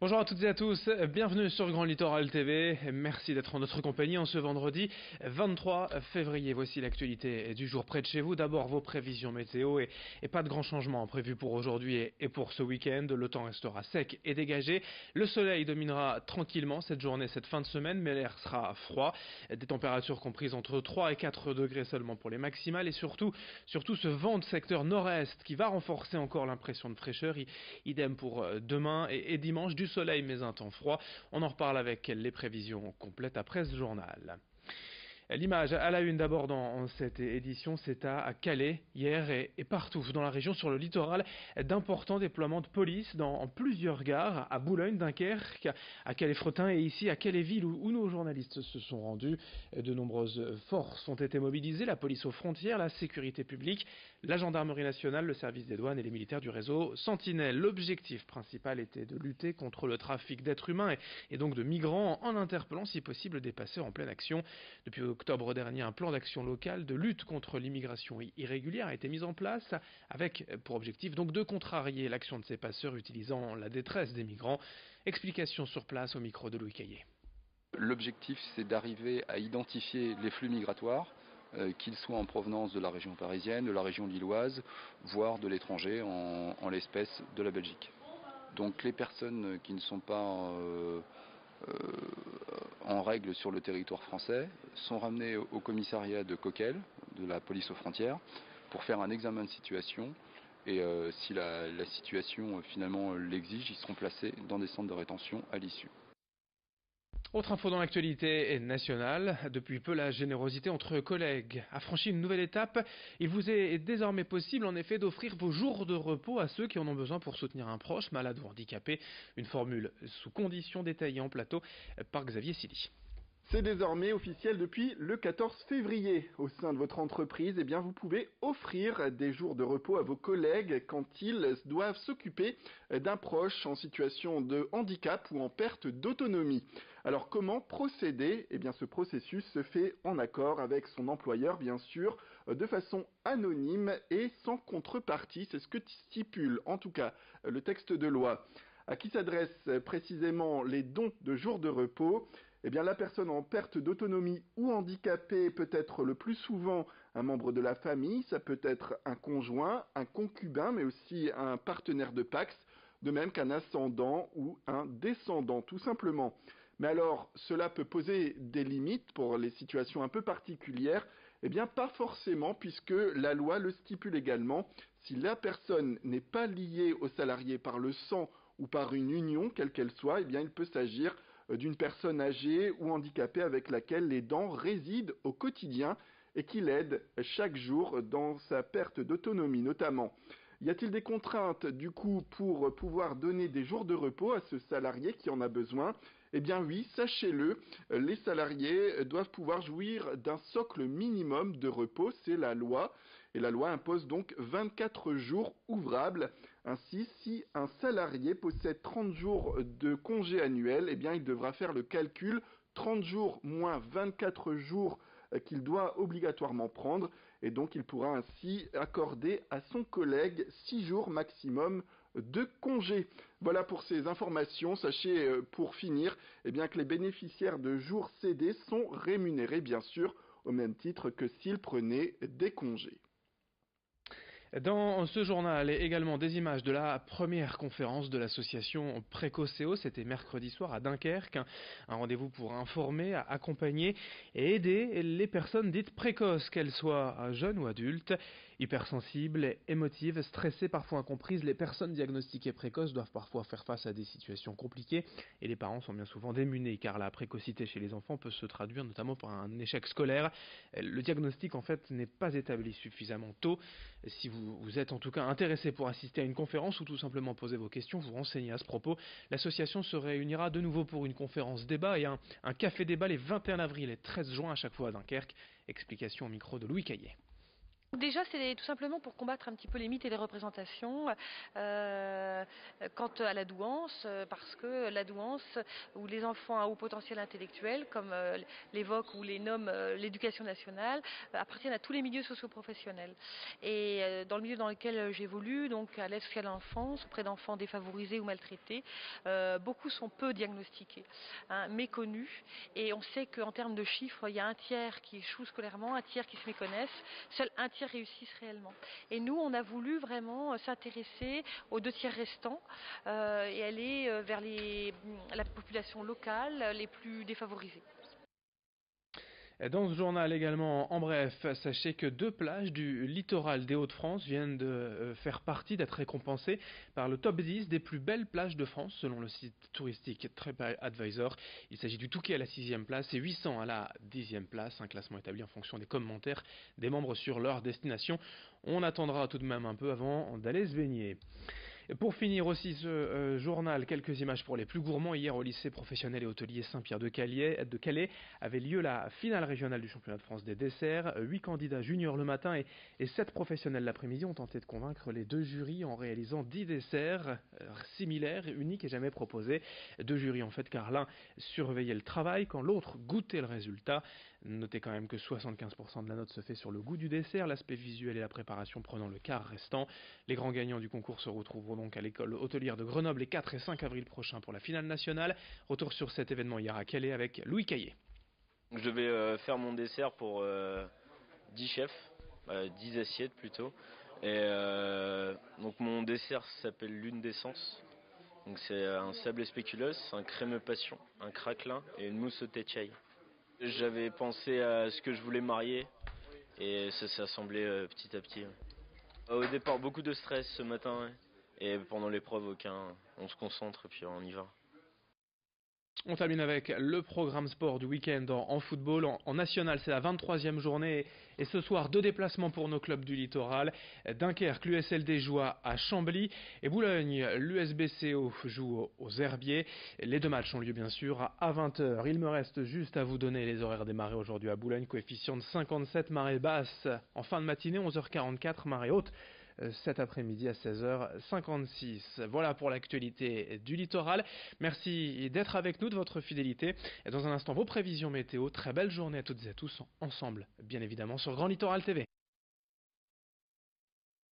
Bonjour à toutes et à tous, bienvenue sur Grand Littoral TV, merci d'être en notre compagnie en ce vendredi 23 février. Voici l'actualité du jour près de chez vous. D'abord vos prévisions météo et pas de grands changements prévus pour aujourd'hui et pour ce week-end. Le temps restera sec et dégagé, le soleil dominera tranquillement cette journée, cette fin de semaine, mais l'air sera froid. Des températures comprises entre 3 et 4 degrés seulement pour les maximales et surtout ce vent de secteur nord-est qui va renforcer encore l'impression de fraîcheur. Idem pour demain et dimanche, du soleil mais un temps froid. On en reparle avec les prévisions complètes après ce journal. L'image à la une d'abord dans cette édition, c'est à Calais, hier et partout dans la région sur le littoral, d'importants déploiements de police en plusieurs gares, à Boulogne, Dunkerque, à Calais-Fretin et ici à Calais-Ville où nos journalistes se sont rendus. De nombreuses forces ont été mobilisées, la police aux frontières, la sécurité publique, la gendarmerie nationale, le service des douanes et les militaires du réseau Sentinelle. L'objectif principal était de lutter contre le trafic d'êtres humains et donc de migrants en interpellant si possible des passeurs en pleine action. Depuis octobre dernier, un plan d'action local de lutte contre l'immigration irrégulière a été mis en place avec pour objectif donc de contrarier l'action de ces passeurs utilisant la détresse des migrants. Explication sur place au micro de Louis Caillé. L'objectif, c'est d'arriver à identifier les flux migratoires, qu'ils soient en provenance de la région parisienne, de la région lilloise, voire de l'étranger, en l'espèce de la Belgique. Donc les personnes qui ne sont pas en règle sur le territoire français sont ramenées au commissariat de Coquelles, de la police aux frontières, pour faire un examen de situation. Et si la situation finalement l'exige, ils seront placés dans des centres de rétention à l'issue. Autre info dans l'actualité nationale, depuis peu la générosité entre collègues a franchi une nouvelle étape. Il vous est désormais possible en effet d'offrir vos jours de repos à ceux qui en ont besoin pour soutenir un proche, malade ou handicapé. Une formule sous conditions détaillée en plateau par Xavier Sili. C'est désormais officiel depuis le 14 février. Au sein de votre entreprise, vous pouvez offrir des jours de repos à vos collègues quand ils doivent s'occuper d'un proche en situation de handicap ou en perte d'autonomie. Alors comment procéder ? Ce processus se fait en accord avec son employeur, bien sûr, de façon anonyme et sans contrepartie. C'est ce que stipule en tout cas le texte de loi. À qui s'adressent précisément les dons de jours de repos ? La personne en perte d'autonomie ou handicapée peut être le plus souvent un membre de la famille, ça peut être un conjoint, un concubin, mais aussi un partenaire de Pacs, de même qu'un ascendant ou un descendant, tout simplement. Mais alors, cela peut poser des limites pour les situations un peu particulières. Pas forcément, puisque la loi le stipule également. Si la personne n'est pas liée au salarié par le sang ou par une union, quelle qu'elle soit, il peut s'agir d'une personne âgée ou handicapée avec laquelle l'aidant réside au quotidien et qui l'aide chaque jour dans sa perte d'autonomie notamment. Y a-t-il des contraintes du coup pour pouvoir donner des jours de repos à ce salarié qui en a besoin ? Oui, sachez-le, les salariés doivent pouvoir jouir d'un socle minimum de repos, c'est la loi. Et la loi impose donc 24 jours ouvrables. Ainsi, si un salarié possède 30 jours de congé annuel, il devra faire le calcul 30 jours moins 24 jours qu'il doit obligatoirement prendre. Et donc, il pourra ainsi accorder à son collègue 6 jours maximum de congé. Voilà pour ces informations. Sachez pour finir que les bénéficiaires de jours cédés sont rémunérés bien sûr au même titre que s'ils prenaient des congés. Dans ce journal, également des images de la première conférence de l'association Précocéo. C'était mercredi soir à Dunkerque. Un rendez-vous pour informer, accompagner et aider les personnes dites précoces, qu'elles soient jeunes ou adultes. Hypersensibles, émotives, stressées, parfois incomprises, les personnes diagnostiquées précoces doivent parfois faire face à des situations compliquées et les parents sont bien souvent démunis car la précocité chez les enfants peut se traduire notamment par un échec scolaire. Le diagnostic en fait n'est pas établi suffisamment tôt. Si vous êtes en tout cas intéressé pour assister à une conférence ou tout simplement poser vos questions, vous renseigner à ce propos, l'association se réunira de nouveau pour une conférence débat et un café débat les 21 avril et 13 juin à chaque fois à Dunkerque. Explication au micro de Louis Caillé. Déjà, c'est tout simplement pour combattre un petit peu les mythes et les représentations quant à la douance, parce que la douance, ou les enfants à haut potentiel intellectuel, comme l'évoque ou les nomme l'éducation nationale, appartiennent à tous les milieux socio-professionnels. Et dans le milieu dans lequel j'évolue, donc à l'aide sociale à l'enfance, auprès d'enfants défavorisés ou maltraités, beaucoup sont peu diagnostiqués, méconnus, et on sait qu'en termes de chiffres, il y a un tiers qui échouent scolairement, un tiers qui se méconnaissent, seul un tiers réussissent réellement. Et nous, on a voulu vraiment s'intéresser aux 2 tiers restants et aller vers la population locale les plus défavorisées. Dans ce journal également, en bref, sachez que 2 plages du littoral des Hauts-de-France viennent de faire partie, d'être récompensées par le top 10 des plus belles plages de France, selon le site touristique TripAdvisor. Il s'agit du Touquet à la 6e place et 800 à la 10e place, un classement établi en fonction des commentaires des membres sur leur destination. On attendra tout de même un peu avant d'aller se baigner. Et pour finir aussi ce journal, quelques images pour les plus gourmands. Hier au lycée professionnel et hôtelier Saint-Pierre de Calais avait lieu la finale régionale du championnat de France des desserts. 8 candidats juniors le matin et 7 professionnels l'après-midi ont tenté de convaincre les 2 jurys en réalisant 10 desserts similaires, uniques et jamais proposés. 2 jurys en fait, car l'un surveillait le travail quand l'autre goûtait le résultat. Notez quand même que 75% de la note se fait sur le goût du dessert, l'aspect visuel et la préparation prenant le quart restant. Les grands gagnants du concours se retrouveront donc à l'école hôtelière de Grenoble les 4 et 5 avril prochains pour la finale nationale. Retour sur cet événement hier à Calais avec Louis Caillé. Je devais faire mon dessert pour 10 chefs, 10 assiettes plutôt. Et donc mon dessert s'appelle l'une d'essence. Donc c'est un sablé spéculoos, un crémeux passion, un craquelin et une mousse au thé chai. J'avais pensé à ce que je voulais marier et ça s'est assemblé petit à petit. Au départ, beaucoup de stress ce matin, ouais. Et pendant l'épreuve, aucun. On se concentre et puis on y va. On termine avec le programme sport du week-end en football. En national, c'est la 23e journée. Et ce soir, 2 déplacements pour nos clubs du littoral. Dunkerque, l'USLD joue à Chambly. Et Boulogne, l'USBCO joue aux Herbiers. Les 2 matchs ont lieu bien sûr à 20h. Il me reste juste à vous donner les horaires des marées aujourd'hui à Boulogne. Coefficient de 57, marée basse en fin de matinée, 11h44, marée haute cet après-midi à 16h56. Voilà pour l'actualité du littoral. Merci d'être avec nous, de votre fidélité. Et dans un instant, vos prévisions météo. Très belle journée à toutes et à tous, ensemble, bien évidemment, sur Grand Littoral TV.